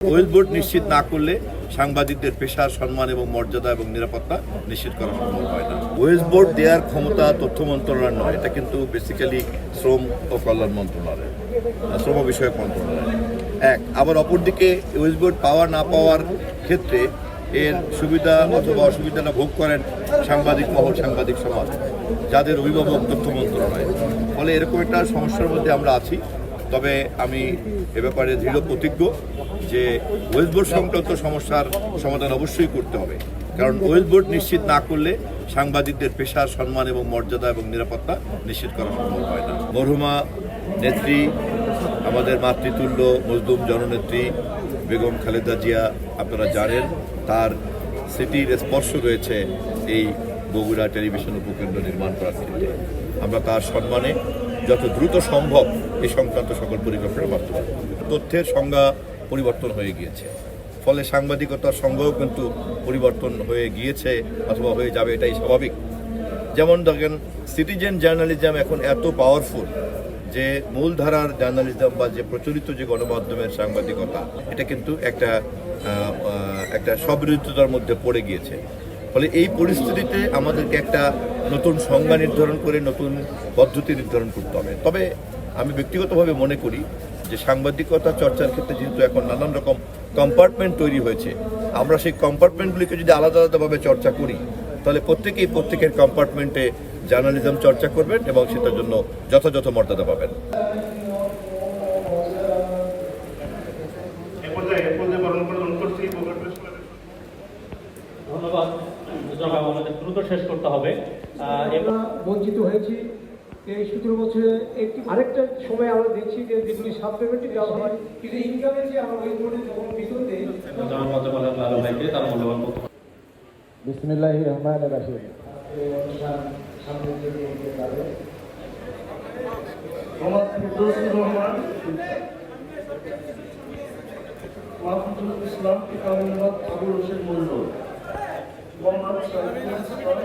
Wealth board নিশ্চিত না করলে সাংবাদিকদের পেশার সম্মান এবং মর্যাদা এবং নিরাপত্তা নিশ্চিত করা সম্ভব হয় না। ওয়েলথ বোর্ড দেওয়ার ক্ষমতা তথ্য মন্ত্রণালয় নয়, এটা কিন্তু বেসিক্যালি শ্রম ও কল্যাণ মন্ত্রণালয়, শ্রম বিষয়ক মন্ত্রণালয়। আবার অপরদিকে ওয়েলথ বোর্ড পাওয়া না পাওয়ার ক্ষেত্রে এর সুবিধা অথবা অসুবিধাটা ভোগ করেন সাংবাদিক মহল, সাংবাদিক সমাজ, যাদের অভিভাবক তথ্য মন্ত্রণালয়। ফলে এরকম একটা সমস্যার মধ্যে আমরা আছি। তবে আমি এ ব্যাপারে দৃঢ় প্রতিজ্ঞ যে ওয়েলথ বোর্ড সংক্রান্ত সমস্যার সমাধান অবশ্যই করতে হবে, কারণ ওয়েলথ বোর্ড নিশ্চিত না করলে সাংবাদিকদের পেশার সম্মান এবং মর্যাদা এবং নিরাপত্তা নিশ্চিত করা সম্ভব হয় না। মরহুমা নেত্রী, আমাদের মাতৃতুল্য মজলুম জননেত্রী বেগম খালেদা জিয়া, আপনারা জানেন তার স্মৃতির স্পর্শ রয়েছে এই বগুড়া টেলিভিশন উপকেন্দ্র নির্মাণ করার ক্ষেত্রে। আমরা তার সম্মানে যত দ্রুত সম্ভব এই সংক্রান্ত সকল পরিকল্পনা বাস্তবায়ন। তথ্যের সংজ্ঞা পরিবর্তন হয়ে গিয়েছে, ফলে সাংবাদিকতার সংজ্ঞাও কিন্তু পরিবর্তন হয়ে গিয়েছে অথবা হয়ে যাবে, এটাই স্বাভাবিক। যেমন দেখেন, সিটিজেন জার্নালিজম এখন এত পাওয়ারফুল যে মূলধারার জার্নালিজম বা যে প্রচলিত যে গণমাধ্যমের সাংবাদিকতা, এটা কিন্তু একটা সবিরোধিতার মধ্যে পড়ে গিয়েছে। ফলে এই পরিস্থিতিতে আমাদেরকে একটা নতুন সংজ্ঞা নির্ধারণ করে নতুন পদ্ধতি নির্ধারণ করতে হবে। তবে আমি ব্যক্তিগতভাবে মনে করি যে সাংবাদিকতা চর্চার ক্ষেত্রে যেহেতু এখন নানান রকম কম্পার্টমেন্ট তৈরি হয়েছে, আমরা সেই কম্পার্টমেন্টগুলিকে যদি আলাদা আলাদাভাবে চর্চা করি, তাহলে প্রত্যেকের কম্পার্টমেন্টে জার্নালিজম চর্চা করবেন এবং সেটার জন্য যথাযথ মর্যাদা পাবেন। ধন্যবাদ। আমাদের দ্রুত শেষ করতে হবে। বঞ্চিত হয়েছি এই 17 বছরে। আরেকটা সময় আমরা দেখছি যে যেগুলি সাব পেমেন্টে দেওয়া হয়, কিন্তু ইনকামে যে আমরা ওই ধরনের যখন বেতন দেই। বিসমিল্লাহির রহমানির রহিম। মোহাম্মদ ফিরদৌসুর রহমান, মাহফুজুল ইসলাম, পিতা মোহাম্মদ আবুল হোসেন মন্ডল, মোহাম্মদ শরীফুল ইসলাম।